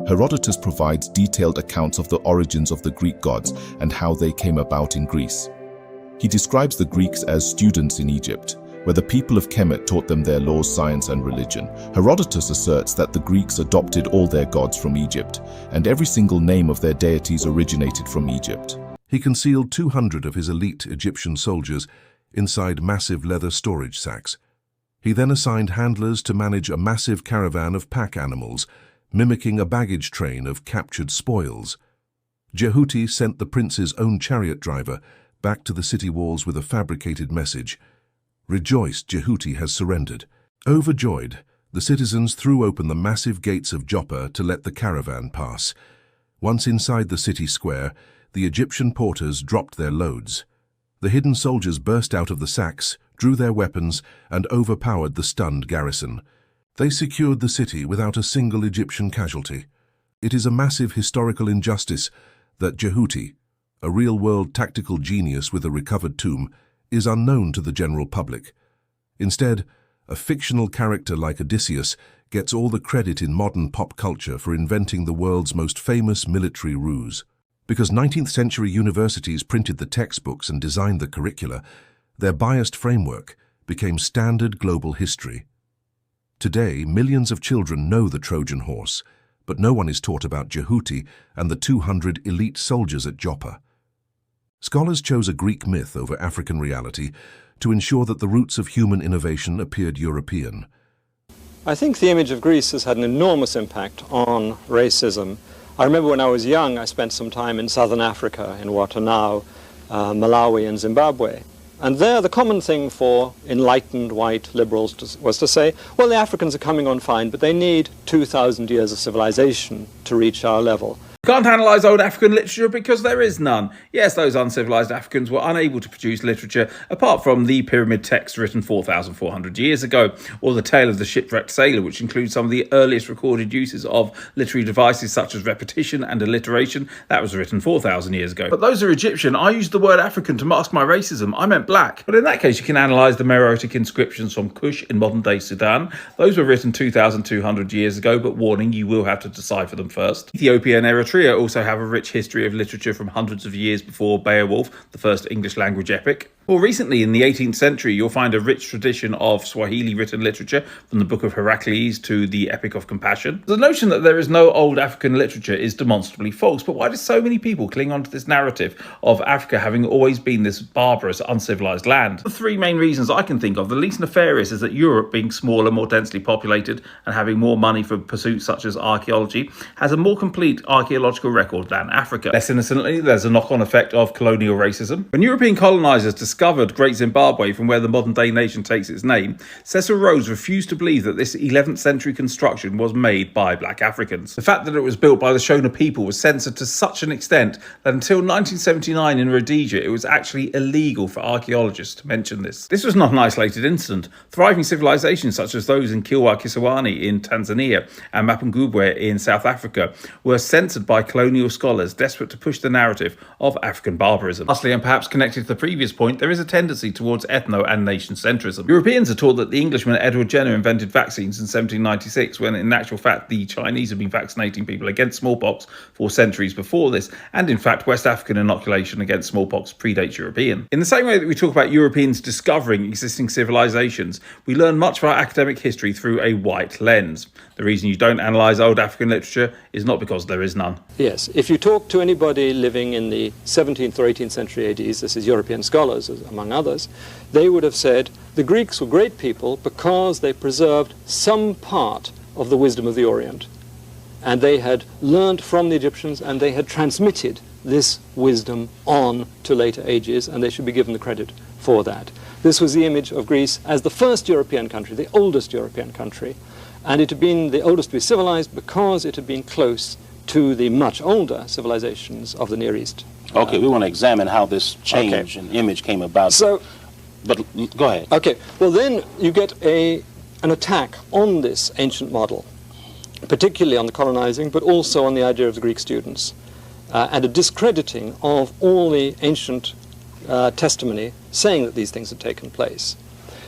Herodotus provides detailed accounts of the origins of the Greek gods and how they came about in Greece. He describes the Greeks as students in Egypt, where the people of Kemet taught them their laws, science, and religion. Herodotus asserts that the Greeks adopted all their gods from Egypt, and every single name of their deities originated from Egypt. He concealed 200 of his elite Egyptian soldiers inside massive leather storage sacks. He then assigned handlers to manage a massive caravan of pack animals, mimicking a baggage train of captured spoils. Djehuty sent the prince's own chariot driver back to the city walls with a fabricated message. "Rejoice, Djehuty has surrendered." Overjoyed, the citizens threw open the massive gates of Joppa to let the caravan pass. Once inside the city square, the Egyptian porters dropped their loads. The hidden soldiers burst out of the sacks, drew their weapons, and overpowered the stunned garrison. They secured the city without a single Egyptian casualty. It is a massive historical injustice that Djehuty, a real-world tactical genius with a recovered tomb, is unknown to the general public. Instead, a fictional character like Odysseus gets all the credit in modern pop culture for inventing the world's most famous military ruse. Because 19th century universities printed the textbooks and designed the curricula, their biased framework became standard global history. Today, millions of children know the Trojan Horse, but no one is taught about Djehuty and the 200 elite soldiers at Joppa. Scholars chose a Greek myth over African reality to ensure that the roots of human innovation appeared European. I think the image of Greece has had an enormous impact on racism. I remember when I was young, I spent some time in southern Africa, in what are now Malawi and Zimbabwe. And there the common thing for enlightened white liberals was to say, well, the Africans are coming on fine, but they need 2,000 years of civilization to reach our level. Can't analyse old African literature because there is none. Yes, those uncivilised Africans were unable to produce literature apart from the pyramid text written 4,400 years ago, or the tale of the shipwrecked sailor, which includes some of the earliest recorded uses of literary devices such as repetition and alliteration. That was written 4,000 years ago. But those are Egyptian. I used the word African to mask my racism. I meant black. But in that case, you can analyse the Meroitic inscriptions from Kush in modern-day Sudan. Those were written 2,200 years ago, but warning, you will have to decipher them first. Ethiopia and Eritrea also have a rich history of literature from hundreds of years before Beowulf, the first English language epic. More recently, in the 18th century, you'll find a rich tradition of Swahili written literature, from the Book of Heracles to the Epic of Compassion. The notion that there is no old African literature is demonstrably false, but why do so many people cling on to this narrative of Africa having always been this barbarous, uncivilized land? The three main reasons I can think of, the least nefarious, is that Europe, being smaller, more densely populated, and having more money for pursuits such as archaeology, has a more complete archaeological record than Africa. Less innocently, there's a knock-on effect of colonial racism. When European colonizers discovered Great Zimbabwe, from where the modern-day nation takes its name, Cecil Rhodes refused to believe that this 11th century construction was made by black Africans. The fact that it was built by the Shona people was censored to such an extent that until 1979 in Rhodesia, it was actually illegal for archaeologists to mention this. This was not an isolated incident. Thriving civilizations such as those in Kilwa Kiswahili in Tanzania and Mapungubwe in South Africa were censored by colonial scholars desperate to push the narrative of African barbarism. Lastly, and perhaps connected to the previous point, there is a tendency towards ethno and nation-centrism. Europeans are taught that the Englishman Edward Jenner invented vaccines in 1796, when in actual fact the Chinese had been vaccinating people against smallpox for centuries before this, and in fact West African inoculation against smallpox predates European. In the same way that we talk about Europeans discovering existing civilizations, we learn much of our academic history through a white lens. The reason you don't analyse old African literature is not because there is none. Yes, if you talk to anybody living in the 17th or 18th century ADs, this is European scholars among others, they would have said the Greeks were great people because they preserved some part of the wisdom of the Orient. And they had learned from the Egyptians and they had transmitted this wisdom on to later ages, and they should be given the credit for that. This was the image of Greece as the first European country, the oldest European country, and it had been the oldest to be civilized because it had been close to the much older civilizations of the Near East. Okay, we want to examine how this change in image came about. So, but go ahead. Okay, well then you get an attack on this ancient model, particularly on the colonizing, but also on the idea of the Greek students, and a discrediting of all the ancient testimony saying that these things had taken place.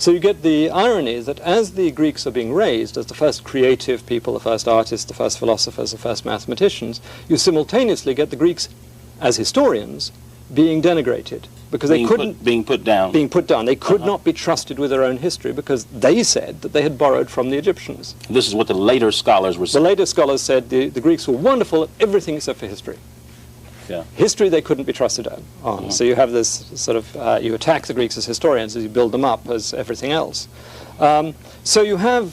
So you get the irony that as the Greeks are being raised as the first creative people, the first artists, the first philosophers, the first mathematicians, you simultaneously get the Greeks as historians being denigrated because they couldn't being put down. They could not be trusted with their own history because they said that they had borrowed from the Egyptians. This is what the later scholars were saying. The later scholars said the Greeks were wonderful at everything except for history. Yeah. History they couldn't be trusted on. So you have this sort of, you attack the Greeks as historians as you build them up as everything else. So you have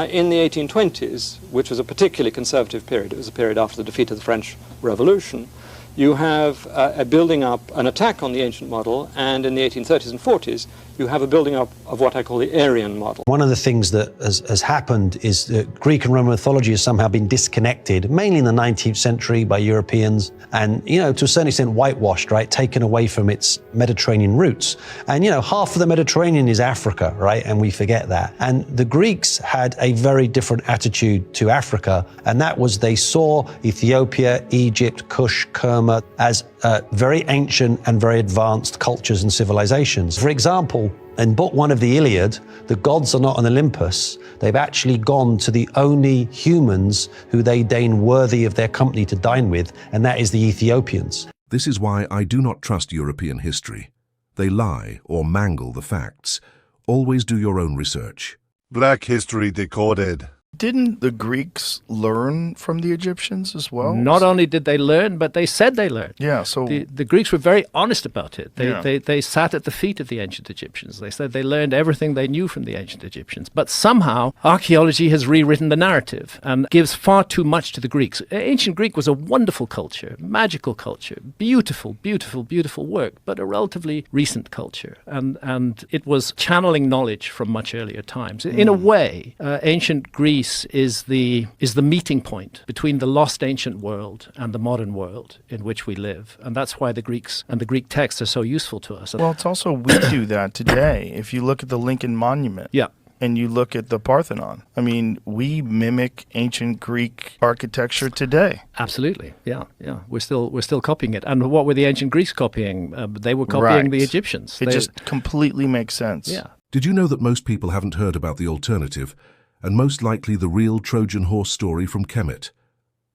in the 1820s, which was a particularly conservative period, it was a period after the defeat of the French Revolution, you have a building up, an attack on the ancient model, and in the 1830s and 40s, you have a building up of what I call the Aryan model. One of the things that has happened is that Greek and Roman mythology has somehow been disconnected, mainly in the 19th century by Europeans, and, you know, to a certain extent whitewashed, right, taken away from its Mediterranean roots. And, you know, half of the Mediterranean is Africa, right, and we forget that. And the Greeks had a very different attitude to Africa, and that was they saw Ethiopia, Egypt, Kush, Kerma as very ancient and very advanced cultures and civilizations. For example, in Book 1 of the Iliad, the gods are not on Olympus. They've actually gone to the only humans who they deign worthy of their company to dine with, and that is the Ethiopians. This is why I do not trust European history. They lie or mangle the facts. Always do your own research. Black History Decoded. Didn't the Greeks learn from the Egyptians as well? Not only did they learn, but they said they learned. Yeah, so the Greeks were very honest about it. Yeah. They sat at the feet of the ancient Egyptians. They said they learned everything they knew from the ancient Egyptians. But somehow archaeology has rewritten the narrative and gives far too much to the Greeks. Ancient Greek was a wonderful culture, magical culture, beautiful, beautiful, beautiful work, but a relatively recent culture. And it was channeling knowledge from much earlier times. In a way, ancient Greece is the meeting point between the lost ancient world and the modern world in which we live. And that's why the Greeks and the Greek texts are so useful to us. well, it's also we do that today. If you look at the Lincoln Monument. Yeah. And you look at the Parthenon. I mean, we mimic ancient Greek architecture today. Absolutely, yeah. We're still copying it. And what were the ancient Greeks copying? They were copying the Egyptians. It just completely makes sense. Yeah. Did you know that most people haven't heard about the alternative, and most likely the real Trojan Horse story from Kemet,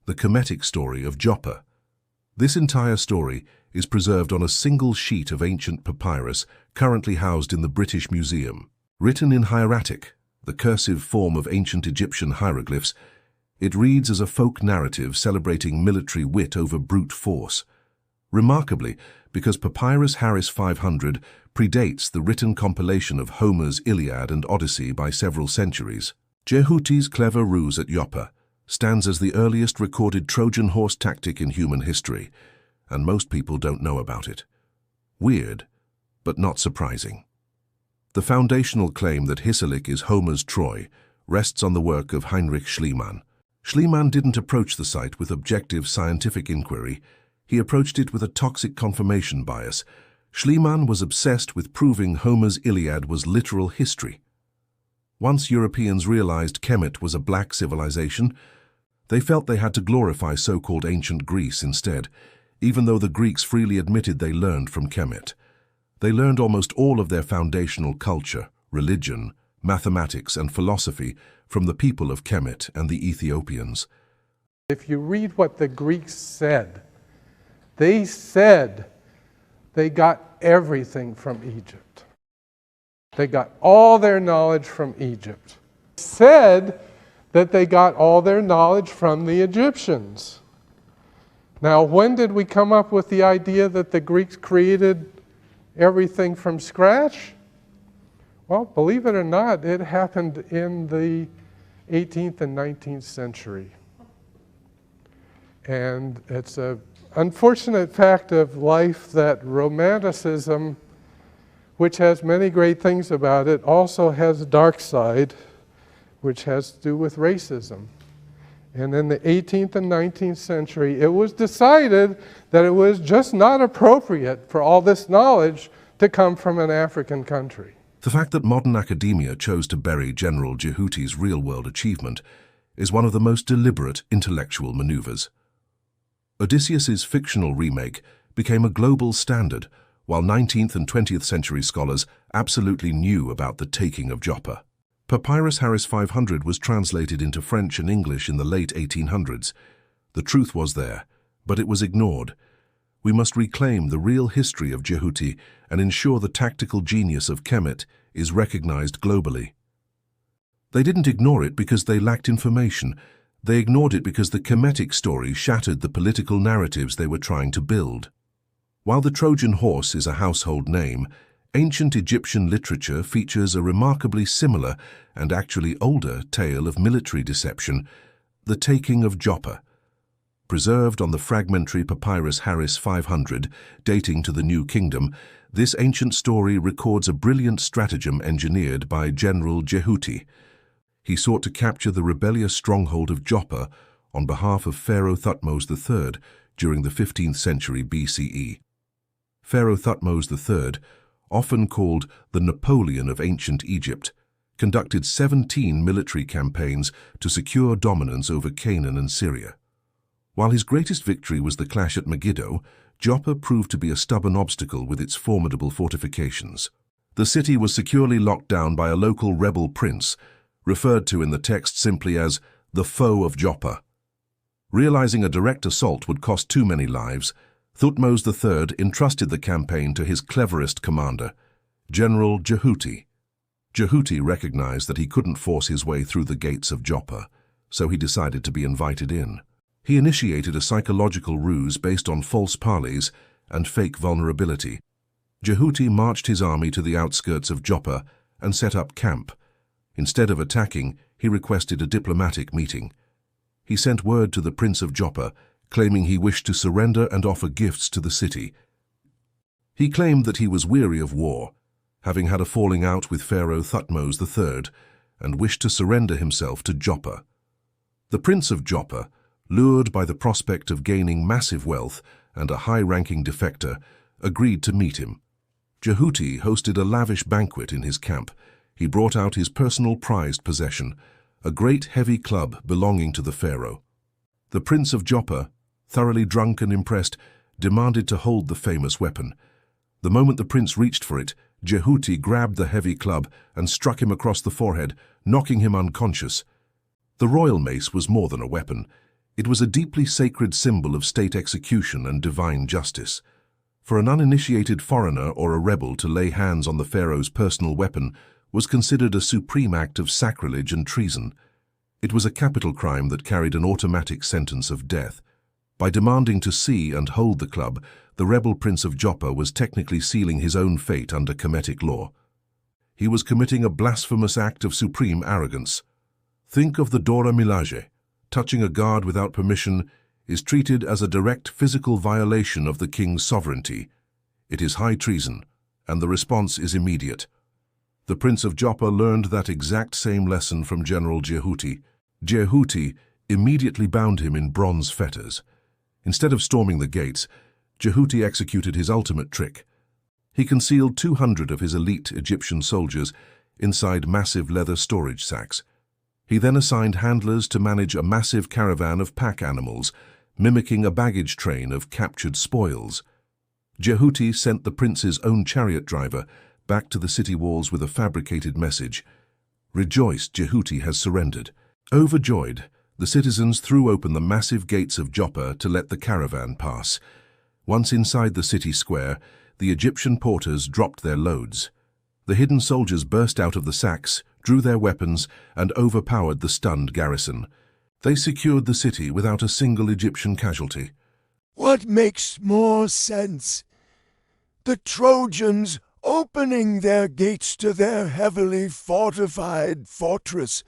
the Kemetic story of Joppa? This entire story is preserved on a single sheet of ancient papyrus currently housed in the British Museum. Written in hieratic, the cursive form of ancient Egyptian hieroglyphs, it reads as a folk narrative celebrating military wit over brute force. Remarkably, because Papyrus Harris 500 predates the written compilation of Homer's Iliad and Odyssey by several centuries, Djehuty's clever ruse at Joppa stands as the earliest recorded Trojan horse tactic in human history, and most people don't know about it. Weird, but not surprising. The foundational claim that Hisarlik is Homer's Troy rests on the work of Heinrich Schliemann. Schliemann didn't approach the site with objective scientific inquiry. He approached it with a toxic confirmation bias. Schliemann was obsessed with proving Homer's Iliad was literal history. Once Europeans realized Kemet was a black civilization, they felt they had to glorify so-called ancient Greece instead, even though the Greeks freely admitted they learned from Kemet. They learned almost all of their foundational culture, religion, mathematics, and philosophy from the people of Kemet and the Ethiopians. If you read what the Greeks said they got everything from Egypt. They got all their knowledge from Egypt. Said that they got all their knowledge from the Egyptians. Now, when did we come up with the idea that the Greeks created everything from scratch? Well, believe it or not, it happened in the 18th and 19th century. And it's an unfortunate fact of life that Romanticism, which has many great things about it, also has a dark side, which has to do with racism. And in the 18th and 19th century, it was decided that it was just not appropriate for all this knowledge to come from an African country. The fact that modern academia chose to bury General Djehuty's real-world achievement is one of the most deliberate intellectual maneuvers. Odysseus's fictional remake became a global standard, while 19th and 20th century scholars absolutely knew about the Taking of Joppa. Papyrus Harris 500 was translated into French and English in the late 1800s. The truth was there, but it was ignored. We must reclaim the real history of Djehuty and ensure the tactical genius of Kemet is recognized globally. They didn't ignore it because they lacked information. They ignored it because the Kemetic story shattered the political narratives they were trying to build. While the Trojan Horse is a household name, ancient Egyptian literature features a remarkably similar and actually older tale of military deception, the Taking of Joppa. Preserved on the fragmentary Papyrus Harris 500, dating to the New Kingdom, this ancient story records a brilliant stratagem engineered by General Djehuty. He sought to capture the rebellious stronghold of Joppa on behalf of Pharaoh Thutmose III during the 15th century BCE. Pharaoh Thutmose III, often called the Napoleon of ancient Egypt, conducted 17 military campaigns to secure dominance over Canaan and Syria. While his greatest victory was the clash at Megiddo, Joppa proved to be a stubborn obstacle with its formidable fortifications. The city was securely locked down by a local rebel prince, referred to in the text simply as the foe of Joppa. Realizing a direct assault would cost too many lives, Thutmose III entrusted the campaign to his cleverest commander, General Djehuty. Djehuty recognized that he couldn't force his way through the gates of Joppa, so he decided to be invited in. He initiated a psychological ruse based on false parleys and fake vulnerability. Djehuty marched his army to the outskirts of Joppa and set up camp. Instead of attacking, he requested a diplomatic meeting. He sent word to the Prince of Joppa, claiming he wished to surrender and offer gifts to the city. He claimed that he was weary of war, having had a falling out with Pharaoh Thutmose III, and wished to surrender himself to Joppa. The Prince of Joppa, lured by the prospect of gaining massive wealth and a high-ranking defector, agreed to meet him. Djehuty hosted a lavish banquet in his camp. He brought out his personal prized possession, a great heavy club belonging to the pharaoh. The Prince of Joppa, thoroughly drunk and impressed, demanded to hold the famous weapon. The moment the prince reached for it, Djehuty grabbed the heavy club and struck him across the forehead, knocking him unconscious. The royal mace was more than a weapon. It was a deeply sacred symbol of state execution and divine justice. For an uninitiated foreigner or a rebel to lay hands on the pharaoh's personal weapon was considered a supreme act of sacrilege and treason. It was a capital crime that carried an automatic sentence of death. By demanding to see and hold the club, the rebel Prince of Joppa was technically sealing his own fate under Kemetic law. He was committing a blasphemous act of supreme arrogance. Think of the Dora Milaje. Touching a guard without permission is treated as a direct physical violation of the king's sovereignty. It is high treason, and the response is immediate. The Prince of Joppa learned that exact same lesson from General Djehuty. Djehuty immediately bound him in bronze fetters. Instead of storming the gates, Djehuty executed his ultimate trick. He concealed 200 of his elite Egyptian soldiers inside massive leather storage sacks. He then assigned handlers to manage a massive caravan of pack animals, mimicking a baggage train of captured spoils. Djehuty sent the prince's own chariot driver back to the city walls with a fabricated message. "Rejoice, Djehuty has surrendered." Overjoyed, the citizens threw open the massive gates of Joppa to let the caravan pass. Once inside the city square, the Egyptian porters dropped their loads. The hidden soldiers burst out of the sacks, drew their weapons, and overpowered the stunned garrison. They secured the city without a single Egyptian casualty. What makes more sense? The Trojans opening their gates to their heavily fortified fortress,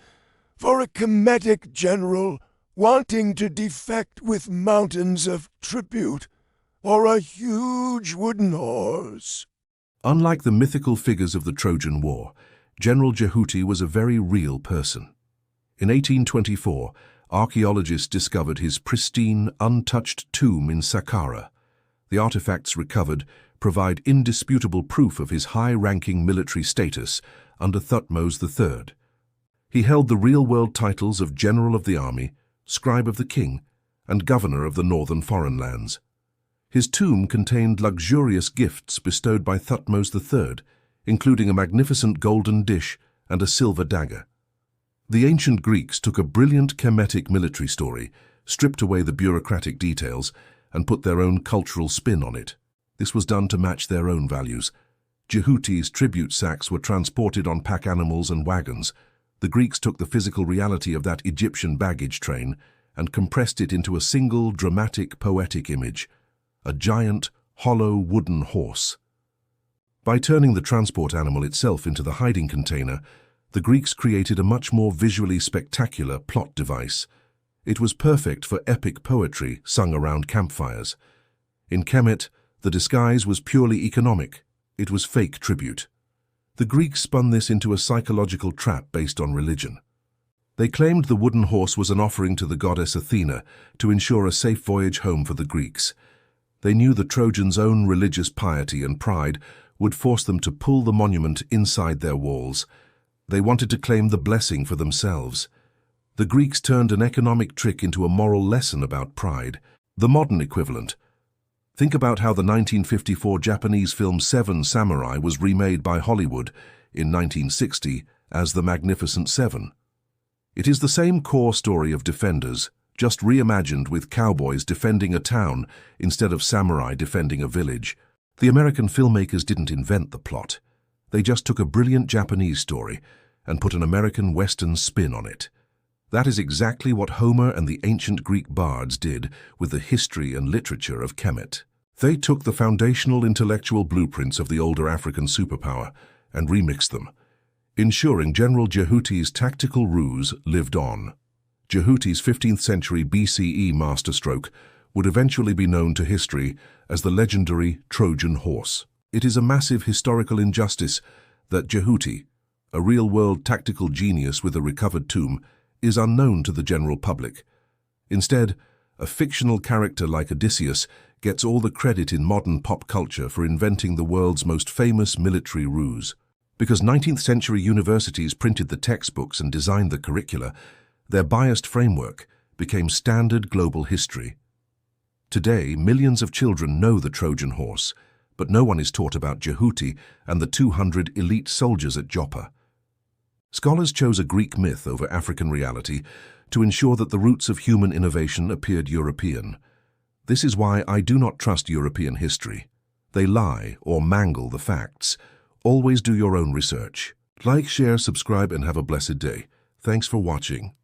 for a Kemetic general wanting to defect with mountains of tribute, or a huge wooden horse. Unlike the mythical figures of the Trojan War, General Djehuty was a very real person. In 1824, archaeologists discovered his pristine, untouched tomb in Saqqara. The artifacts recovered provide indisputable proof of his high-ranking military status under Thutmose III. He held the real-world titles of General of the Army, Scribe of the King, and Governor of the Northern Foreign Lands. His tomb contained luxurious gifts bestowed by Thutmose III, including a magnificent golden dish and a silver dagger. The ancient Greeks took a brilliant Kemetic military story, stripped away the bureaucratic details, and put their own cultural spin on it. This was done to match their own values. Djehuty's tribute sacks were transported on pack animals and wagons. The Greeks took the physical reality of that Egyptian baggage train and compressed it into a single dramatic, poetic image, a giant, hollow wooden horse. By turning the transport animal itself into the hiding container, the Greeks created a much more visually spectacular plot device. It was perfect for epic poetry sung around campfires. In Kemet, the disguise was purely economic. It was fake tribute. The Greeks spun this into a psychological trap based on religion. They claimed the wooden horse was an offering to the goddess Athena to ensure a safe voyage home for the Greeks. They knew the Trojans' own religious piety and pride would force them to pull the monument inside their walls. They wanted to claim the blessing for themselves. The Greeks turned an economic trick into a moral lesson about pride, the modern equivalent. Think about how the 1954 Japanese film Seven Samurai was remade by Hollywood in 1960 as The Magnificent Seven. It is the same core story of defenders, just reimagined with cowboys defending a town instead of samurai defending a village. The American filmmakers didn't invent the plot. They just took a brilliant Japanese story and put an American Western spin on it. That is exactly what Homer and the ancient Greek bards did with the history and literature of Kemet. They took the foundational intellectual blueprints of the older African superpower and remixed them, ensuring General Djehuty's tactical ruse lived on. Djehuty's 15th century BCE masterstroke would eventually be known to history as the legendary Trojan Horse. It is a massive historical injustice that Djehuty, a real-world tactical genius with a recovered tomb, is unknown to the general public. Instead, a fictional character like Odysseus gets all the credit in modern pop culture for inventing the world's most famous military ruse. Because 19th century universities printed the textbooks and designed the curricula, their biased framework became standard global history. Today, millions of children know the Trojan Horse, but no one is taught about Djehuty and the 200 elite soldiers at Joppa. Scholars chose a Greek myth over African reality to ensure that the roots of human innovation appeared European. This is why I do not trust European history. They lie or mangle the facts. Always do your own research. Like, share, subscribe, and have a blessed day. Thanks for watching.